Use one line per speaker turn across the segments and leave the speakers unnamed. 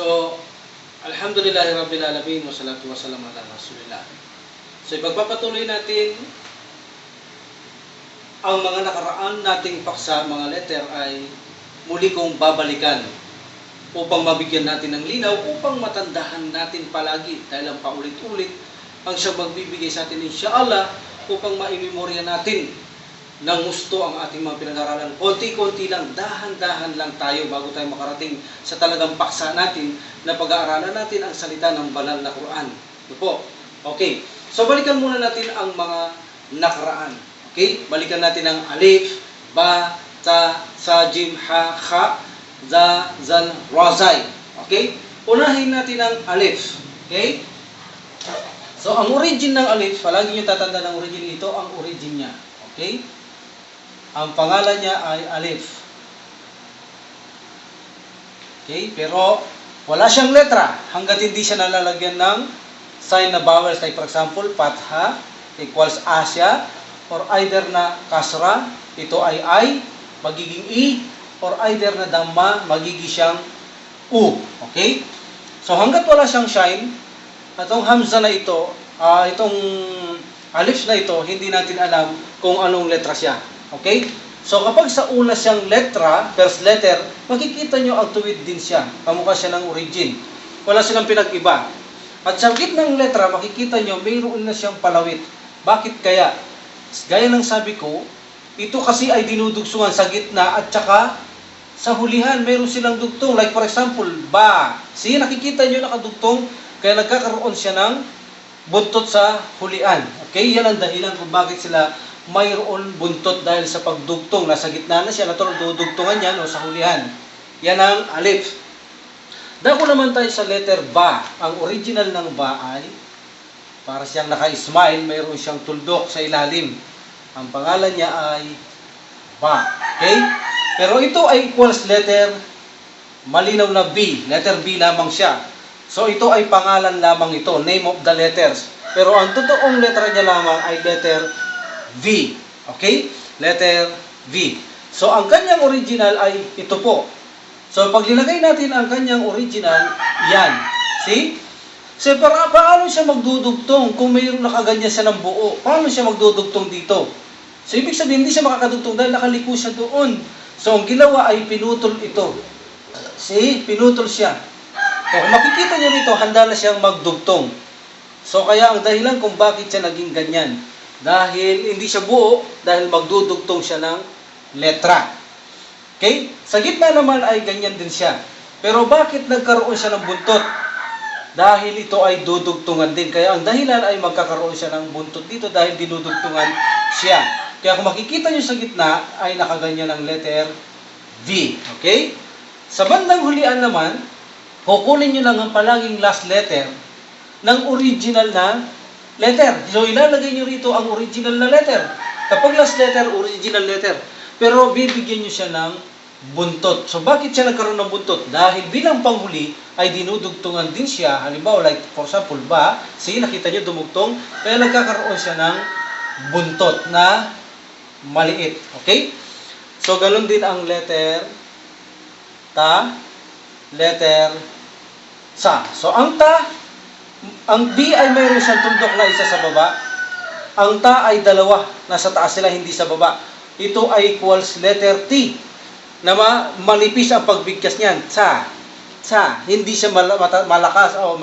So, Alhamdulillahi Rabbil Alamin wa salatu wa salam ala Rasulillah. So, ipagpapatuloy natin ang mga nakaraan nating paksa, mga letter ay muli kong babalikan upang mabigyan natin ng linaw, upang matandahan natin palagi dahil ang paulit-ulit ang siyang magbibigay sa atin insyaAllah upang maimemorya natin ng gusto ang ating mga pinag-aralan. Konti-konti lang, dahan-dahan lang tayo bago tayo makarating sa talagang paksa natin na pag-aaralan natin ang salita ng banal na Quran. Ito po. Okay. So, balikan muna natin ang mga nakaraan. Okay? Balikan natin ang alif, ba, ta, sa, jim, ha, kha, za, zal, razay. Okay? Unahin natin ang alif. Okay? So, ang origin ng alif, palagi nyo tatanda ng origin ito, ang origin niya. Okay? Ang pangalan niya ay alif. Okay? Pero, wala siyang letra hanggat hindi siya nalalagyan ng sign na vowels. Like for example, patha equals asya, or either na kasra, ito ay I, magiging I, or either na dhamma, magiging siyang U. Okay? So, hanggat wala siyang shine, itong hamza na ito, itong alif na ito, hindi natin alam kung anong letra siya. Okay? So, kapag sa una siyang letra, first letter, makikita nyo ang tuwid din siya. Kamukha siya ng origin. Wala silang pinag-iba. At sa gitnang letra, makikita nyo, mayroon na siyang palawit. Bakit kaya? Gaya ng sabi ko, ito kasi ay dinudugsungan sa gitna at saka sa hulihan, mayroon silang dugtong. Like for example, ba. See, nakikita nyo nakadugtong, kaya nagkakaroon siya ng buntot sa hulian. Okay? Yan ang dahilan kung bakit sila mayroon buntot dahil sa pagdugtong. Nasa gitna na siya, natural dudugtungan yan o sa hulihan. Yan ang alif. Dako naman tayo sa letter ba. Ang original ng ba ay para siyang naka-smile, mayroon siyang tuldok sa ilalim. Ang pangalan niya ay ba. Okay? Pero ito ay equals letter, malinaw na B. Letter B lamang siya. So ito ay pangalan lamang ito, name of the letters. Pero ang totoong letra niya lamang ay letter V. Okay? Letter V. So ang kanyang original ay ito po. So pag nilagay natin ang kanyang original, yan. See? So paano siya magdudugtong kung mayroong nakaganyan siya ng buo? Paano siya magdudugtong dito? So ibig sabihin, hindi siya makakadugtong dahil nakaliko siya doon. So ang ginawa ay pinutol ito. See? Pinutol siya. So kung makikita niyo rito, handa na siyang magdugtong. So kaya ang dahilan kung bakit siya naging ganyan, dahil hindi siya buo, dahil magdudugtong siya ng letra. Okay? Sa gitna naman ay ganyan din siya. Pero bakit nagkaroon siya ng buntot? Dahil ito ay dudugtungan din. Kaya ang dahilan ay magkakaroon siya ng buntot dito dahil dinudugtungan siya. Kaya kung makikita nyo sa gitna, ay nakaganyan ng letter V. Okay? Sa bandang hulian naman, kukunin nyo lang ang palaging last letter ng original na letter. So, ilalagay nyo rito ang original na letter. Kapag last letter, original letter. Pero, bibigyan nyo siya ng buntot. So, bakit siya nagkaroon ng buntot? Dahil bilang panghuli, ay dinudugtungan din siya. Halimbawa, like, for example, ba, see, nakita nyo dumugtong, kaya nagkakaroon siya ng buntot na maliit. Okay? So, ganun din ang letter ta, letter sa. So, ang ta, ang B ay mayroon siyang tuldok na isa sa baba. Ang ta ay dalawa. Nasa taas sila, hindi sa baba. Ito ay equals letter T na manipis ang pagbigkas niyan. Sa. Hindi siya malakas o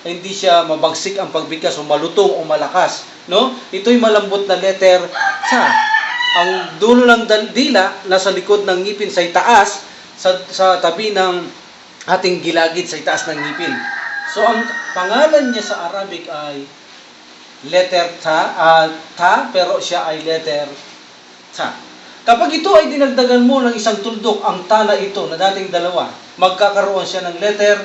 hindi siya mabagsik ang pagbigkas o malutong o malakas. No? Ito'y malambot na letter sa. Ang dulo ng dila nasa likod ng ngipin sa itaas, sa tabi ng ating gilagid sa itaas ng ngipin. So, ang pangalan niya sa Arabic ay letter ta, pero siya ay letter ta. Kapag ito ay dinagdagan mo ng isang tuldok, ang ta na ito, na dating dalawa, magkakaroon siya ng letter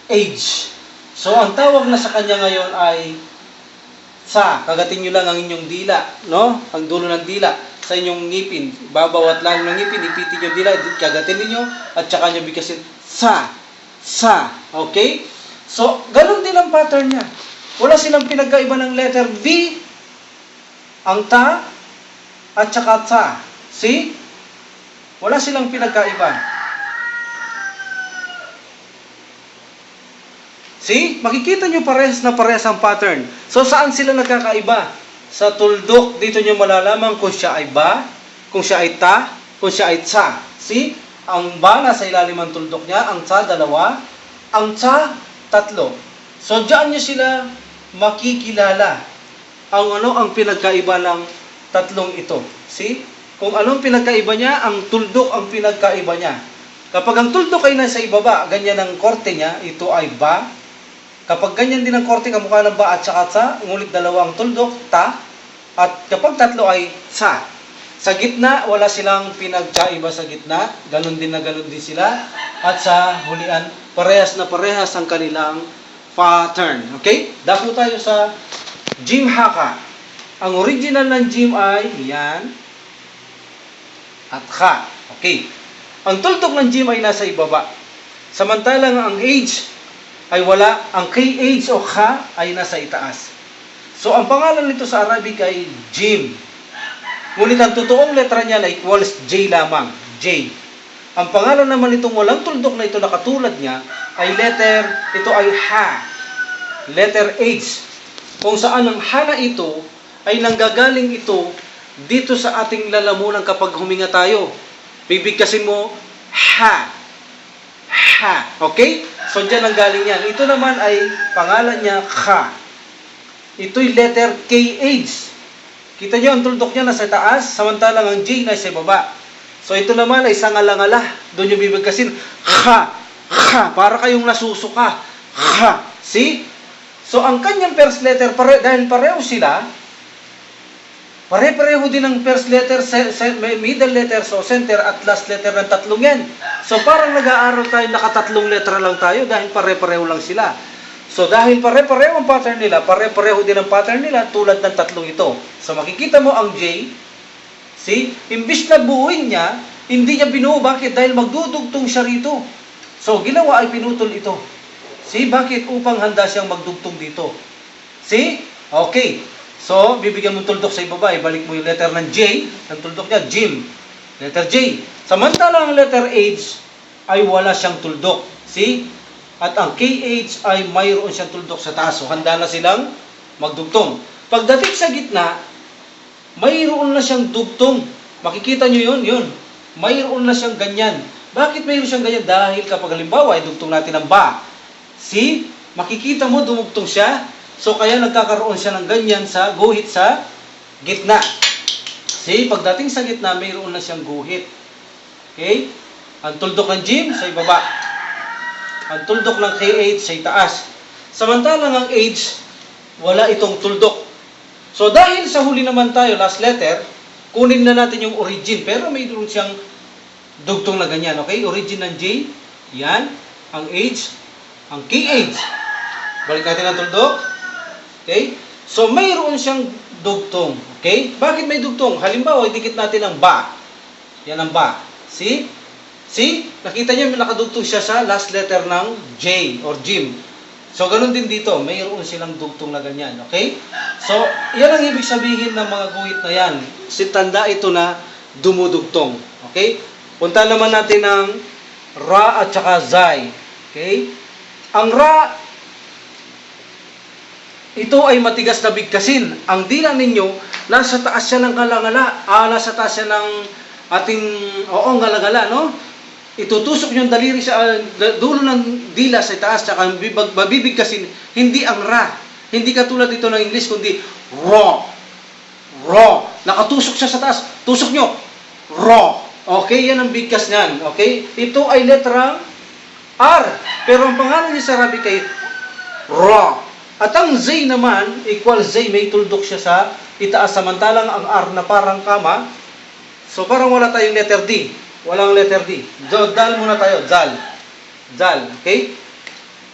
H. So, ang tawag na sa kanya ngayon ay sa. Kagatin nyo lang ang inyong dila, no? Ang dulo ng dila sa inyong ngipin. Babaw at lalim ng ngipin, ipitin yung dila, kagatin ninyo, at saka nyo bigkasin sa. Okay? So, ganun din ang pattern niya. Wala silang pinagkaiba ng letter V, ang ta, at saka ta. See? Wala silang pinagkaiba. See? Makikita nyo parehas na parehas ang pattern. So, saan sila nagkakaiba? Sa tuldok, dito nyo malalaman kung siya ay ba, kung siya ay ta, kung siya ay tsa. See? Ang ba nasa ilalim ang tuldok niya, ang tsa dalawa, ang tsa tatlo. So, diyan nyo sila makikilala. Ang pinagkaiba ng tatlong ito. See? Kung anong pinagkaiba niya, ang tuldok ang pinagkaiba niya. Kapag ang tuldok ay nasa ibaba, ganyan ang korte niya, ito ay ba. Kapag ganyan din ang korte, kamukha ng ba at saka tsa, ngulit dalawang tuldok, ta. At kapag tatlo ay tsa. Sa gitna, wala silang pinagkaiba sa gitna. Ganon din sila. At sa hulian, parehas na parehas ang kanilang pattern. Okay? Dako tayo sa Jim Haka. Ang original ng Jim ay yan at ka. Okay. Ang tuldok ng Jim ay nasa ibaba. Samantalang ang age ay wala, ang KH o ka ay nasa itaas. So, ang pangalan nito sa Arabic ay Jim. Ngunit ang totoong letra niya na equals J lamang. J. Ang pangalan naman itong walang tuldok na ito na katulad niya ay ito ay ha. Letter H. Kung saan ang ha na ito ay nanggagaling ito dito sa ating lalamunan kapag huminga tayo. Bibigkasin mo, ha. Ha. Okay? So, dyan ang galing yan. Ito naman ay pangalan niya, ka. Ito'y letter KH. Kita nyo, ang tuldok niya nasa taas, samantalang ang J nasa baba. So, ito naman ay sangala-ngala. Doon yung bibigkasin, ha. Ha. Para kayong nasusuka. Ha. See? So, ang kanyang first letter, dahil pareho sila, pare-pareho din ang first letter, middle letter, so center, at last letter ng tatlong yan. So parang nag-aaral tayo, nakatatlong letra lang tayo dahil pare-pareho lang sila. So dahil pare-pareho ang pattern nila, pare-pareho din ang pattern nila tulad ng tatlong ito. So makikita mo ang J, see, imbis na buuin niya, hindi niya binuo. Bakit? Dahil magdudugtong siya rito. So ginawa ay pinutol ito. See, bakit? Upang handa siyang magdugtong dito. See? Okay. So, bibigyan mo tuldok sa ibaba, ibalik mo yung letter ng J, ang tuldok niya, Jim. Letter J. Samantalang ang letter H ay wala siyang tuldok. See? At ang KH ay mayroon siyang tuldok sa taas. So, handa na silang magdugtong. Pagdating sa gitna, mayroon na siyang dugtong. Makikita nyo yun. Mayroon na siyang ganyan. Bakit mayroon siyang ganyan? Dahil kapag halimbawa, ay dugtong natin ang ba. See? Makikita mo, dumugtong siya. So, kaya nagkakaroon siya ng ganyan sa guhit sa gitna. See, pagdating sa gitna, mayroon na siyang guhit. Okay? Ang tuldok ng Jim, sa ibaba. Ang tuldok ng KH, sa itaas. Samantalang ang H, wala itong tuldok. So, dahil sa huli naman tayo, last letter, kunin na natin yung origin. Pero mayroon siyang dugtong na ganyan. Okay? Origin ng J, yan. Ang H, ang KH. Balik natin ang tuldok. Okay? So, mayroon siyang dugtong. Okay? Bakit may dugtong? Halimbawa, idikit natin ang ba. Yan ang ba. See? See? Nakita niyo, nakadugtong siya sa last letter ng J or Jim. So, ganun din dito. Mayroon silang dugtong na ganyan. Okay? So, yan ang ibig sabihin ng mga guhit na yan. Tanda ito na dumudugtong. Okay? Punta naman natin ng ra at saka zay. Okay? Ang ra, ito ay matigas na bigkasin. Ang dila ninyo, nasa taas siya ng galangala. Nasa taas siya ng ating, galagala, no? Itutusok nyo ang daliri sa dulo ng dila sa taas, tsaka mabibigkasin, hindi ang ra. Hindi katulad ito ng English, kundi raw. Raw. Nakatusok siya sa taas. Tusok nyo. Raw. Okay, yan ang bigkas niyan. Okay? Ito ay letrang R. Pero ang pangalan niya sa Arabic ay raw. At ang Z naman, equal Z, may tuldok siya sa itaas. Samantalang ang R na parang kama, so parang wala tayong letter D. Walang letter D. Dal muna tayo. Zal. Zal. Okay?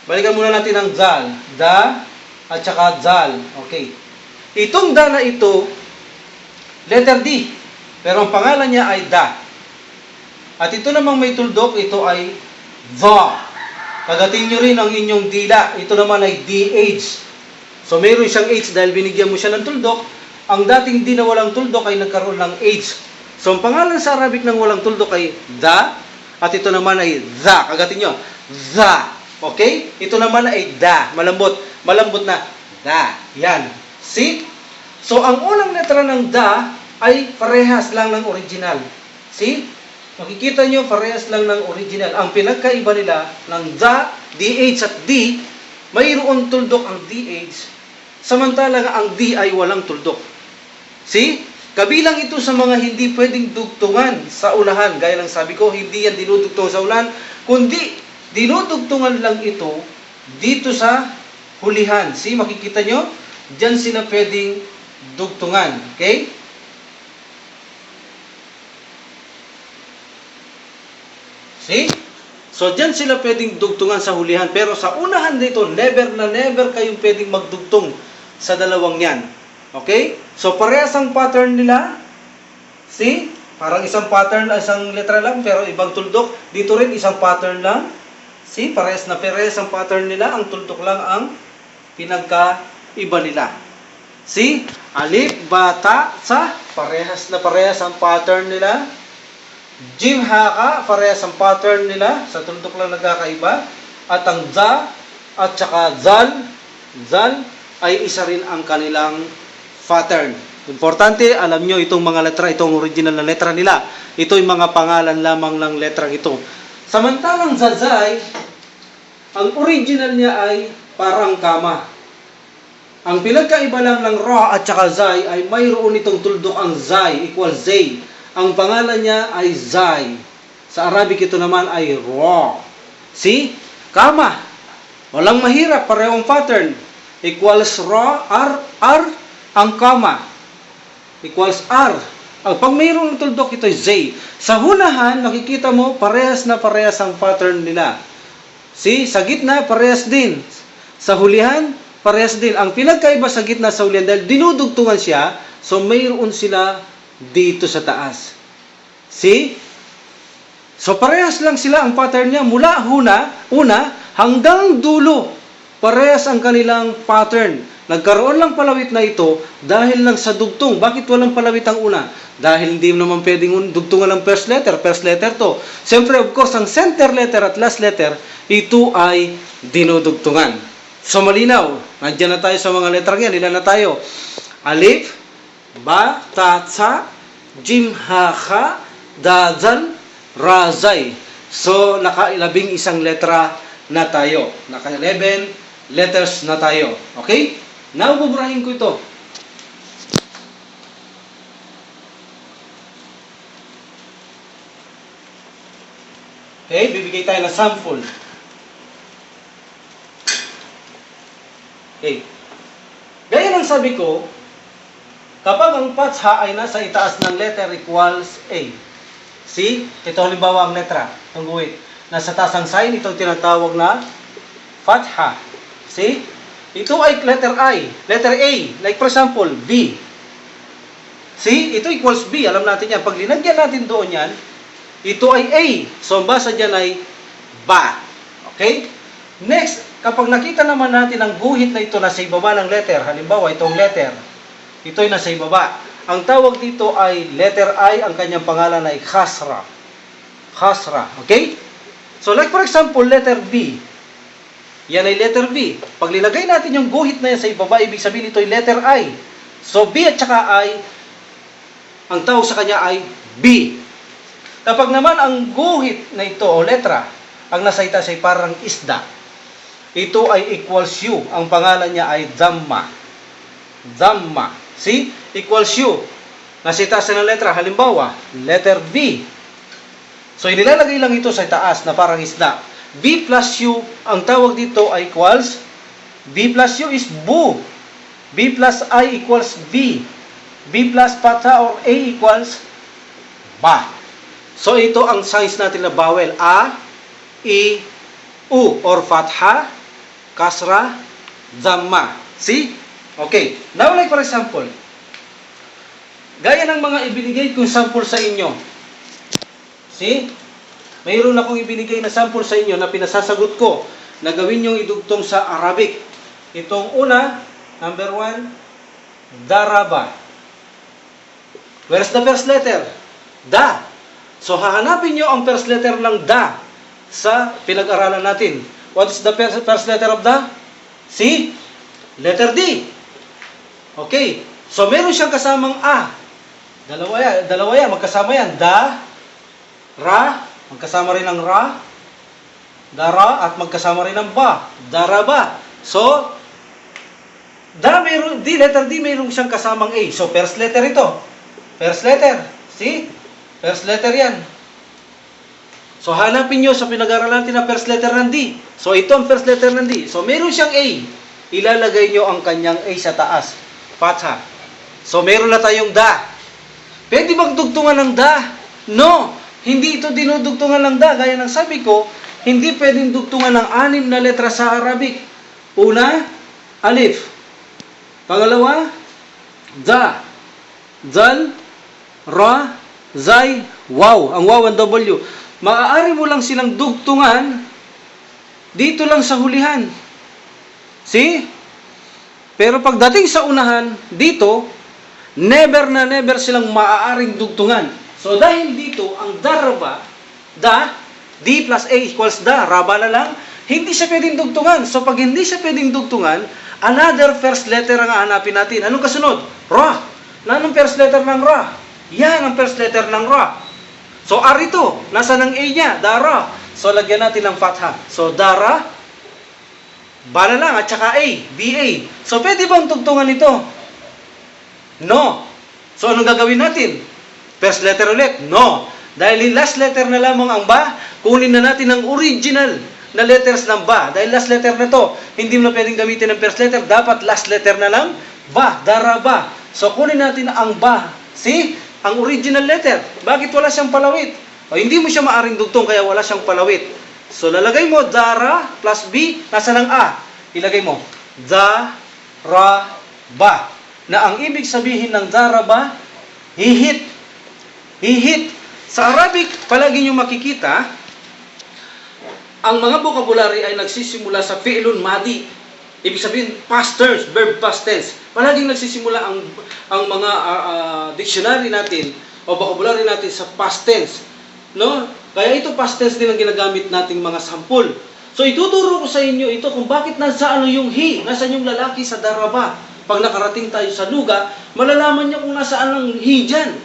Balikan muna natin ang zal. Da at saka zal. Okay. Itong da na ito, letter D. Pero ang pangalan niya ay da. At ito namang may tuldok, ito ay the. Kagatin nyo rin ang inyong dila. Ito naman ay DH. So, mayroon siyang H dahil binigyan mo siya ng tuldok. Ang dating D na walang tuldok ay nagkaroon ng H. So, ang pangalan sa Arabic ng walang tuldok ay the. At ito naman ay the. Kagatin nyo. The. Okay? Ito naman ay da. Malambot. Malambot na da. Yan. See? So, ang unang letra ng da ay parehas lang ng original. See? Makikita nyo, parehas lang ng original. Ang pinagkaiba nila ng da, DH at D, mayroon tuldok ang DH, samantalang ang D ay walang tuldok. See? Kabilang ito sa mga hindi pwedeng dugtungan sa unahan. Gaya ng sabi ko, hindi yan dinudugtungan sa unahan, kundi dinudugtungan lang ito dito sa hulihan. See? Makikita nyo? Diyan sila pwedeng dugtungan. Okay? See? So, dyan sila pwedeng dugtungan sa hulihan. Pero sa unahan dito, never na never kayong pwedeng magdugtong sa dalawang yan. Okay? So, parehas ang pattern nila. See? Parang isang pattern, isang letra lang, pero ibang tuldok. Dito rin, isang pattern lang. See? Parehas na parehas ang pattern nila. Ang tuldok lang ang pinagkaiba nila. See? Alif, bata, sa. Parehas na parehas ang pattern nila. Jim, haka, parehas ang pattern nila. Sa tuldok lang nagkakaiba. At ang za, at saka zal ay isa rin ang kanilang pattern. Importante, alam nyo itong mga letra, itong original na letra nila. Ito yung mga pangalan lamang ng letra ito. Samantalang zazay, ang original niya ay parang kama. Ang pinagkaiba lang ng ra at saka zay ay mayroon itong tuldok ang zay equals zay. Ang pangalan niya ay zay. Sa Arabic ito naman ay ra. See? Kama. Walang mahirap, parehong pattern. Equals ra, r, ang kama. Equals r. Pag mayroong tuldok, ito ay zay. Sa hunahan, nakikita mo, parehas na parehas ang pattern nila. See? Sa gitna, parehas din. Sa hulihan, parehas din. Ang pinagkaiba sa gitna sa hulihan, dahil dinudugtungan siya, so mayroon sila dito sa taas. See? So parehas lang sila ang pattern niya mula una hanggang dulo. Parehas ang kanilang pattern. Nagkaroon lang palawit na ito dahil lang sa dugtong. Bakit walang palawit ang una? Dahil hindi naman pwedeng dugtungan ng first letter to. Siyempre, of course, ang center letter at last letter, ito ay dinudugtungan. So malinaw, nandiyan na tayo sa mga letrang yan. Ilan na tayo? Alif, ba, ta, tsa, jim, ha, kha, da, zan, ra, zay. So, naka-11 isang letra na tayo. Naka-11 letters na tayo. Okay? Now, buburahin ko ito. Okay? Bibigay tayo ng sample. Okay. Gaya ng sabi ko, kapag ang fatha ay nasa itaas ng letter equals A. See? Ito halimbawa ang letra. Itong guhit. Nasa taas ang sign, ito tinatawag na fatha. See? Ito ay letter I. Letter A. Like for example, B. See? Ito equals B. Alam natin yan. Pag linagyan natin doon yan, ito ay A. So, ang basa dyan ay ba. Okay? Next, kapag nakita naman natin ang guhit na ito nasa ibaba ng letter, halimbawa itong letter, ito ay nasa ibaba. Ang tawag dito ay letter I, ang kanyang pangalan ay khasra. Khasra. Okay? So like for example, letter B. Yan ay letter B. Pag linagay natin yung guhit na yan sa ibaba, ibig sabihin ito ay letter I. So B at saka I, ang tawag sa kanya ay B. Kapag naman ang guhit na ito o letra, ang nasa itaas ay parang isda, ito ay equals U. Ang pangalan niya ay dhamma. Dhamma. See? Equals U. Nasa itaas ng letra. Halimbawa, letter B. So, inilalagay lang ito sa taas na parang isda. B plus U, ang tawag dito ay equals, B plus U is bu. B plus I equals B. B plus patha or A equals ba. So, ito ang signs natin na vowel. A, I, U or fatha, kasra, dhamma. See? Okay. Now, like for example, gaya ng mga ibinigay kong sample sa inyo. See? Mayroon akong ibinigay na sample sa inyo na pinasasagot ko na gawin yung idugtong sa Arabic. Itong una, number 1, daraba. Where's the first letter? Da. So, hahanapin nyo ang first letter ng da sa pinag-aralan natin. What is the first letter of the C? Letter D. Okay. So, meron siyang kasamang A. Dalawa yan. Magkasama yan. Da, Ra, magkasama rin ang Ra, Dara, at magkasama rin ang Ba. Daraba. So, letter D, mayroon siyang kasamang A. So, first letter ito. First letter. See? First letter yan. So, hanapin nyo sa pinag-aralan natin na first letter ng D. So, ito ang first letter ng D. So, mayroon siyang A. Ilalagay nyo ang kanyang A sa taas. Fatha. So, meron na tayong da. Pwede bang dugtungan ng da? No. Hindi ito dinudugtungan ng da. Gaya ng sabi ko, hindi pwedeng dugtungan ng 6 na letra sa Arabic. Una, alif. Pangalawa, da. Zal, ra, zay, waw. Ang waw ang W. Maaari mo lang silang dugtungan dito lang sa hulihan. See? Pero pagdating sa unahan, dito, never na never silang maaaring dugtungan. So dahil dito, ang daraba, D plus A equals da, raba na lang, hindi siya pwedeng dugtungan. So pag hindi siya pwedeng dugtungan, another first letter ang hanapin natin. Anong kasunod? Ra. Anong first letter ng Ra? Yan ang first letter ng Ra. So R ito, nasa ng A niya, dara. So lagyan natin ng fatha. So dara, ba na lang, at saka A, BA. So, pwede bang tugtungan ito? No. So, anong gagawin natin? First letter ulit? No. Dahil last letter na lamang ang ba, kunin na natin ang original na letters ng ba. Dahil last letter na to, hindi mo na pwedeng gamitin ng first letter, dapat last letter na lang, ba, dara ba. So, kunin natin ang ba. See? Ang original letter. Bakit wala siyang palawit? O, hindi mo siya maaring dugtong, kaya wala siyang palawit. So, lalagay mo, dara plus B, nasa ng A. Ilagay mo, da, ra, ba. Na ang ibig sabihin ng dara ba, hihit. Hihit. Sa Arabic, palagi nyo makikita, ang mga vocabulary ay nagsisimula sa fi'lun madi. Ibig sabihin, past tense, verb past tense. Palaging nagsisimula ang mga dictionary natin o vocabulary natin sa past tense. No? Kaya ito past tense din ang ginagamit nating mga sample. So ituturo ko sa inyo ito kung bakit nasa yung he, nasa yung lalaki sa daraba. Pag nakarating tayo sa luga, malalaman niyo kung nasaan ang he dyan.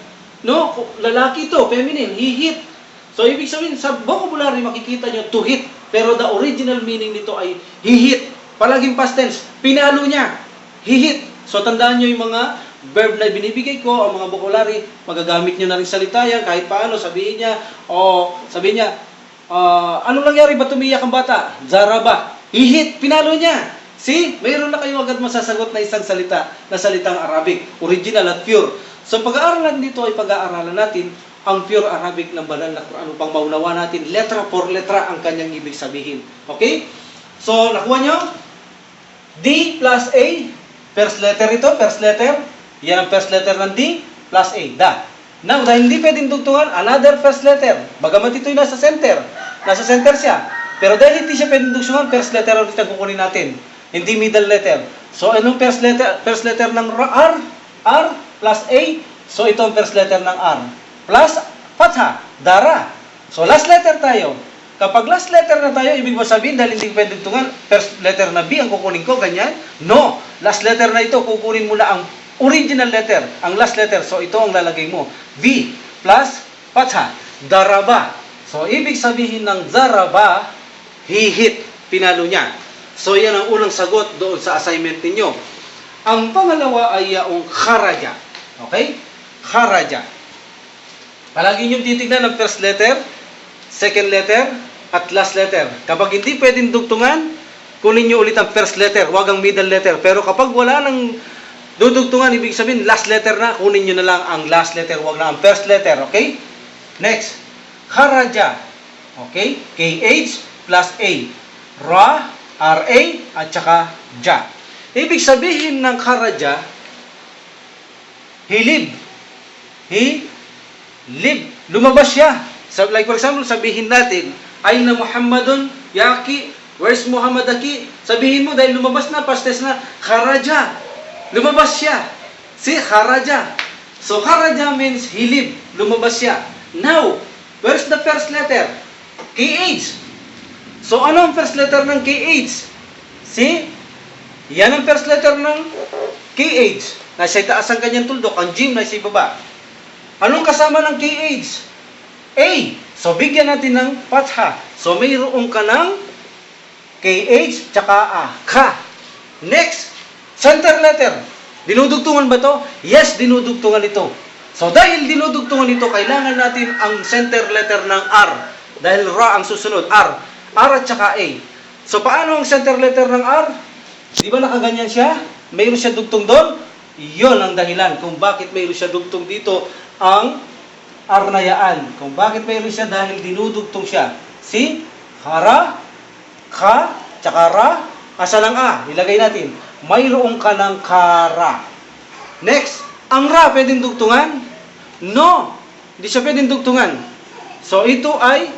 No? Lalaki ito, feminine, he hit. So ibig sabihin, sa vocabulary makikita niyo to hit. Pero the original meaning nito ay he hit. Palaging past tense, pinalo niya, he hit. So tandaan niyo yung mga verb na binibigay ko, ang mga vocabulary, magagamit nyo na rin salita yan, kahit paano, sabihin niya, ano nangyari ba tumiyak ang bata? Zaraba. Ihit, pinalo niya. See? Mayroon na kayo agad masasagot na isang salita, na salitang Arabic, original at pure. So pag-aaralan dito ay pag-aaralan natin ang pure Arabic ng banal na Quran upang maunawa natin, letra por letra ang kanyang ibig sabihin. Okay? So, nakuha nyo? D plus A, first letter ito, first letter. Yan ang first letter ng D plus A, da. Now, dahil hindi pwedeng dugtungan, another first letter. Bagamat ito'y nasa center siya. Pero dahil hindi siya pwedeng dugtungan, first letter ulit ang kukunin natin. Hindi middle letter. So, anong first letter ng R? R plus A. So, ito ang first letter ng R. Plus, fatha, dara. So, last letter tayo. Kapag last letter na tayo, ibig mo sabihin, dahil hindi pwedeng dugtungan, first letter na B ang kukunin ko, ganyan? No. Last letter na ito, kukunin mo na ang original letter, ang last letter. So, ito ang lalagay mo. V plus fatha, daraba. So, ibig sabihin ng daraba, hihit, pinalo niya. So, yan ang unang sagot doon sa assignment ninyo. Ang pangalawa ay yung kharaja. Okay? Kharaja. Palagi nyo titignan ang first letter, second letter, at last letter. Kapag hindi pwedeng dugtungan, kunin nyo ulit ang first letter, wag ang middle letter. Pero kapag wala nang dudugtungan, ibig sabihin, last letter na, kunin nyo na lang ang last letter, wag na ang first letter, okay? Next, kharaja, okay? KH plus A. Ra, RA, at saka ja. Ibig sabihin ng kharaja, hilib. Hilib. Lumabas siya. So, like for example, sabihin natin, ay na Muhammadun, yaki, where's Muhammad aki? Sabihin mo, dahil lumabas na, pastes na, kharaja. Lumabas siya. See, kharaja. So, kharaja means hilib. Lumabas siya. Now, where's the first letter? KH. So, ano ang first letter ng KH? See? Yan ang first letter ng KH. Nasa itaas ang kanyang tuldok. Ang Jim nasa ibaba. Anong kasama ng KH? A. So, bigyan natin ng patha. So, mayroon ka ng KH tsaka A. Ka. Next, center letter. Dinudugtungan ba to? Yes, dinudugtungan ito. So, dahil dinudugtungan ito, kailangan natin ang center letter ng R. Dahil Ra ang susunod. R. R at saka A. So, paano ang center letter ng R? Di ba nakaganyan siya? Mayroon siya dugtong doon? Iyon ang dahilan kung bakit mayroon siya dugtong dito ang R na yaan. Kung bakit mayroon siya dahil dinudugtong siya. See? Hara, ka, tsaka ra. Asa ng A? Ilagay natin. Mayroon ka ng kara. Next, ang ra pwedeng dugtungan? No. Hindi siya pwedeng dugtungan. So, ito ay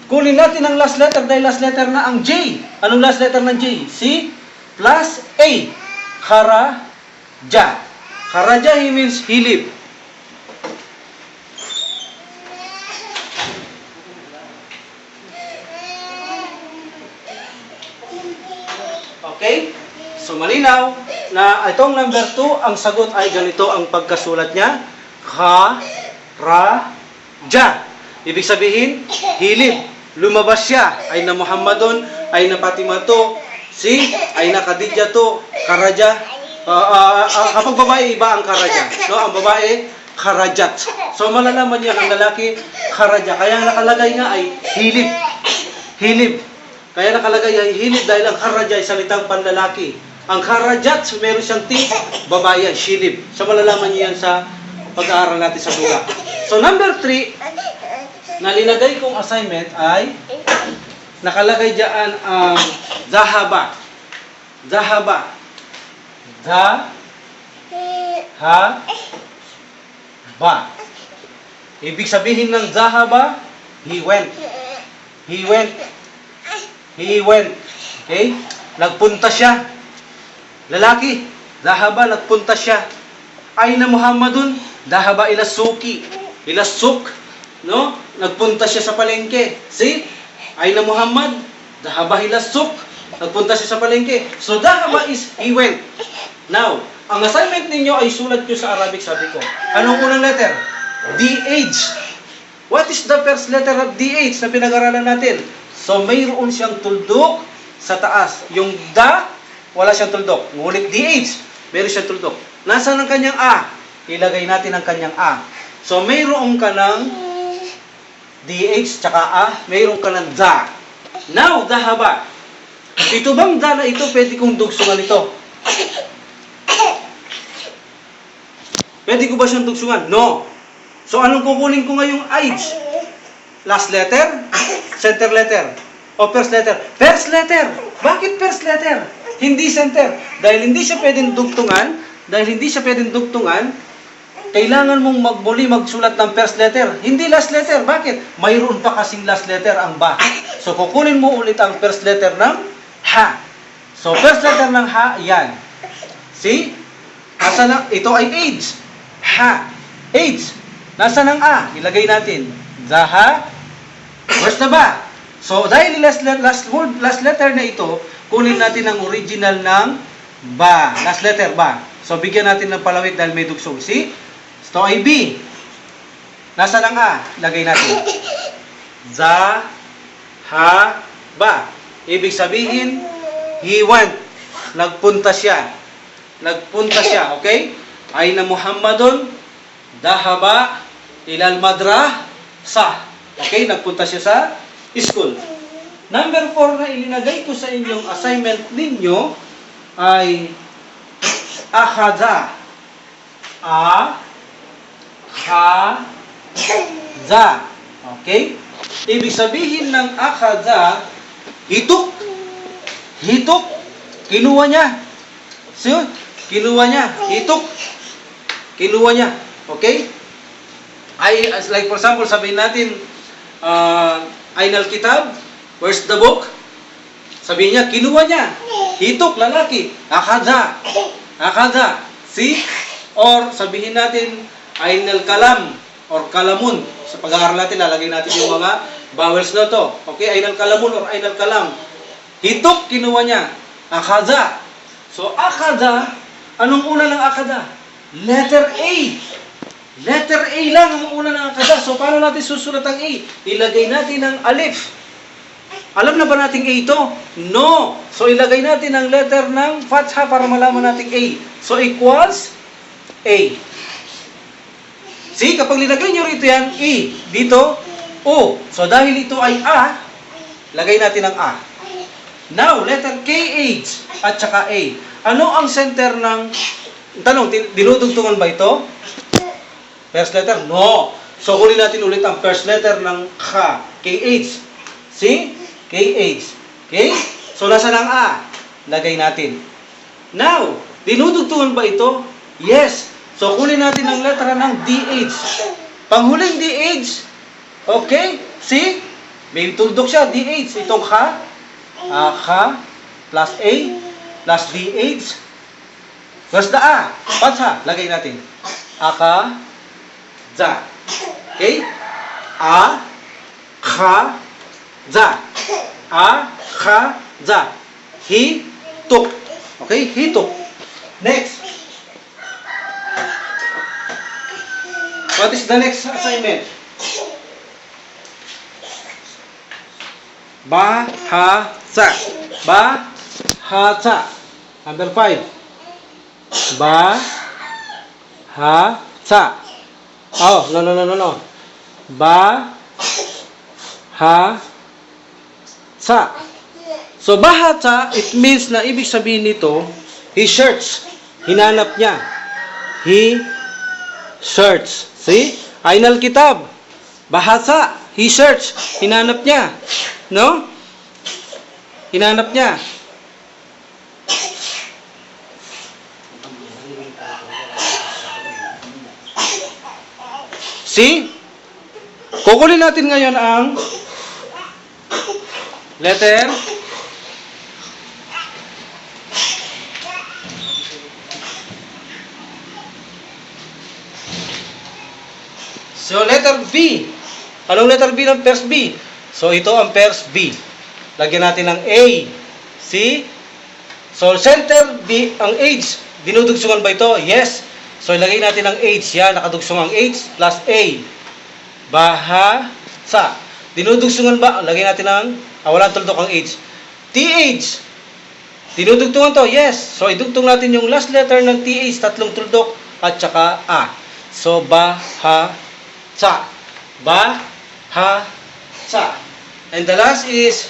kunin natin ang last letter dahil last letter na ang J. Anong last letter ng J? C plus A. Karaja. Karaja means hilib. Okay? So, malinaw na itong number 2, ang sagot ay ganito ang pagkasulat niya. Karaja. Ibig sabihin, hilib. Lumabas siya. Ay na Muhammadun, ay na Fatima to, ay na Khadija to, Karaja. Kapag babae, iba ang Karaja. No? Ang babae, Karajat. So, malalaman niya ang lalaki, Karaja. Kaya ang nakalagay nga ay hilib. Hilib. Kaya nakalagay ay hilib dahil ang Karaja ay salitang panlalaki. Ang Karajat, meron siyang T, babae yan, shilib. So, malalaman niya yan sa pag-aaral natin sa buga. So, number 3, na linagay kong assignment ay nakalagay dyan ang zahaba. Zahaba. Zahaba. Ibig sabihin ng zahaba, he went. He went. He went. Okay? Nagpunta siya. Lalaki. Zahaba, nagpunta siya. Ay na Muhammadun, zahaba ila suki. Ila suk. No? Nagpunta siya sa palengke. See? Ay na Muhammad, dhahaba ila suk. Nagpunta siya sa palengke. So, dhahaba is he went. Now, ang assignment ninyo ay sulat nyo sa Arabic, sabi ko. Anong unang letter? DH. What is the first letter of DH na pinag-aralan natin? So, mayroon siyang tuldok sa taas. Yung da, wala siyang tuldok. Ngunit DH, mayroon siyang tuldok. Nasaan ang kanyang A? Ilagay natin ang kanyang A. So, mayroon ka ng DH tsaka A, mayroon ka ng da. Now, dahaba. Ito bang da na ito, pwede kong dugsungan ito? Pwede ko ba siyang dugsungan? No. So, anong kukunin ko ngayong H? Last letter? Center letter? O first letter? First letter! Bakit first letter? Hindi center. Dahil hindi siya pwedeng dugtungan, kailangan mong magsulat ng first letter. Hindi last letter. Bakit? Mayroon pa kasing last letter ang ba. So, kukunin mo ulit ang first letter ng ha. So, first letter ng ha, yan. See? Nasa na, ito ay age. Ha. Age. Nasa ng a? Ilagay natin. Zaha. Where's na ba? So, dahil last letter na ito, kunin natin ang original ng ba. Last letter, ba. So, bigyan natin ng palawit dahil may dugsong. See? Ito ay B. Nasa ng A? Lagay natin. Za, ha, ba. Ibig sabihin, he went. Nagpunta siya. Nagpunta siya, okay? Ay na Muhammadun, dahaba, ilal madrasa. Okay? Nagpunta siya sa school. Number 4 na ilinagay ko sa inyong assignment ninyo ay akhadha. Akhadha. Okay? Ibig sabihin ng akhadha, hitok. Hitok. Kinuha niya. So, kinuha niya. Hitok. Kinuha niya. Okay? Ay, like for example, sabihin natin, Ainal Kitab, where's the book? Sabihin niya, kinuha niya. Hitok, lalaki. Akhadha. Akhadha. See? Or sabihin natin, Ainal Kalam or Kalamun. Sa pag-aaral natin, lalagay natin yung mga Vowels na to. Okay, ainal kalamun or ainal kalam. He took, kinuha niya. Akada. So, akada, anong una ng akada? Letter A. Letter A lang ang una ng akada. So, paano natin susulat ang A? Ilagay natin ang alif. Alam na ba nating A ito? No. So, ilagay natin ang letter ng fatha para malaman nating A. So, equals A. See, kapag nilagay nyo rito yan, E. Dito, O. So, dahil ito ay A, lagay natin ang A. Now, letter KH at saka A. Ano ang center ng... Tanong, dinudugtungan ba ito? First letter? No. So, kunin natin ulit ang first letter ng K. KH. See? KH. Okay? So, nasa ng A? Lagay natin. Now, dinudugtungan ba ito? Yes. So, kunin natin ang letra ng DH. Panghuling DH. Okay? See? May tuldok siya. DH. Itong K. K plus A plus DH. Where's the A? Patsa. Lagay natin. Aka. Za. Okay? A. Ka. Za. A. Ka. Za. He took. Okay? He took. Next. What is the next assignment? Bahasa. Bahasa. Number 5. Bahasa. Oh, no. Bahasa. So, bahasa, it means na ibig sabihin nito, he searched. Hinanap niya. He searched. See? Ainal kitab. Bahasa. He searched. Hinanap niya. No? Hinanap niya. See? Kukunin natin ngayon ang letter So, letter B. Anong letter B ng first B? So, ito ang first B. Lagyan natin ng A. See? So, center B, ang H. Dinudugsungan ba ito? Yes. So, ilagay natin ang H. Yan, nakadugsong ang H plus A. Bahasa. Dinudugsungan ba? Lagay natin ang, walang tuldok ang H. TH. Dinudugtungan to? Yes. So, idugtong natin yung last letter ng TH. Tatlong tuldok at saka A. So, bahasa. Bahasa. And the last is,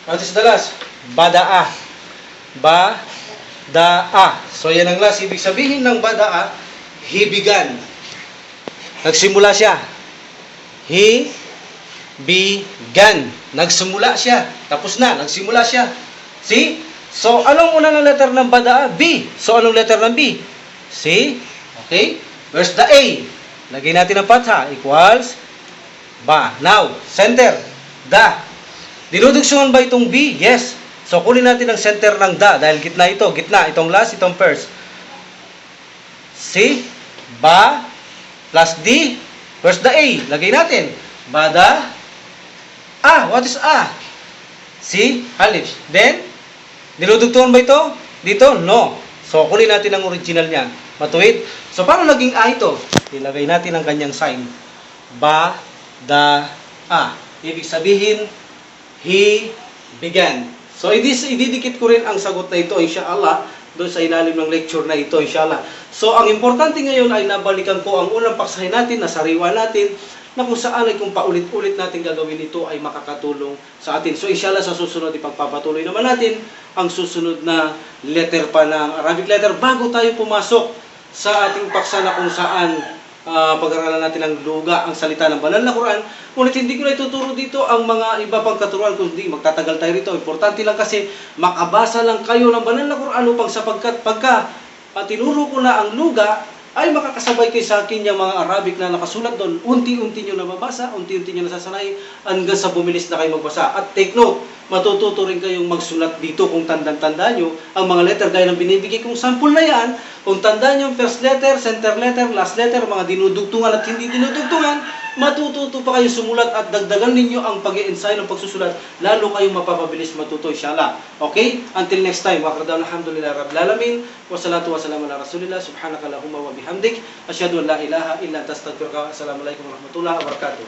what is the last? Badaa. Badaa. So, yan ang last. Ibig sabihin ng badaa, he began. Nagsimula siya. He began. Nagsimula siya. Tapos na. Nagsimula siya. See? So, anong una ng letter ng badaa? B. So, anong letter ng B? C. Okay? Where's the A? Lagay natin ang patha. Equals ba. Now, center. Da. Dinudugsungan ba itong B? Yes. So, kunin natin ang center ng da. Dahil gitna ito. Gitna. Itong last, itong first. C. Ba. Plus D. Where's the A? Lagay natin. Bada. A. What is A? C. Alif. Then, dinudugtungan ba ito? Dito? No. So, kunin natin ang original niya. Matuwid. So, paano naging A ito? Ilagay natin ang kanyang sign. Ba, da, A. Ibig sabihin, he began. So, ididikit ko rin ang sagot na ito, inshallah, doon sa ilalim ng lecture na ito, inshallah. So, ang importante ngayon ay nabalikan ko ang unang paksahin natin, nasariwa natin, na kung saan ay kung paulit-ulit natin gagawin ito ay makakatulong sa atin. So, inshallah, sa susunod, ipagpapatuloy naman natin ang susunod na letter pa ng Arabic letter bago tayo pumasok sa ating paksa na kung saan pag-aralan natin ang luga, ang salita ng banal na Quran. Ngunit hindi ko na ituturo dito ang mga iba pang katuruan, kundi magtatagal tayo rito. Importante lang kasi makabasa lang kayo ng banal na Quran upang sapagkat pagka tinuro ko na ang luga, ay makakasabay kayo sa akin yung mga Arabic na nakasulat doon. Unti-unti nyo nababasa, unti-unti nyo nasasanay hanggang sa bumilis na kayo magbasa. At take note, matututo rin kayong magsulat dito kung tandang-tanda nyo ang mga letter gaya ng binibigay kong sample na yan. Kung tandaan nyo first letter, center letter, last letter, mga dinudugtungan at hindi dinudugtungan, matututo pa kayo sumulat at dagdagan ninyo ang pag-i-ensayo ng pagsusulat, lalo kayong mapapabilis matuto, inshallah. Okay? Until next time, waqardaw alhamdulillah rabbil alamin, wassalatu wassalamu ala rasulillah, subhanakallahumma wa bihamdik, asyhadu an la ilaha illa anta astaghfiruka wa assalamu alaikum warahmatullahi wabarakatuh.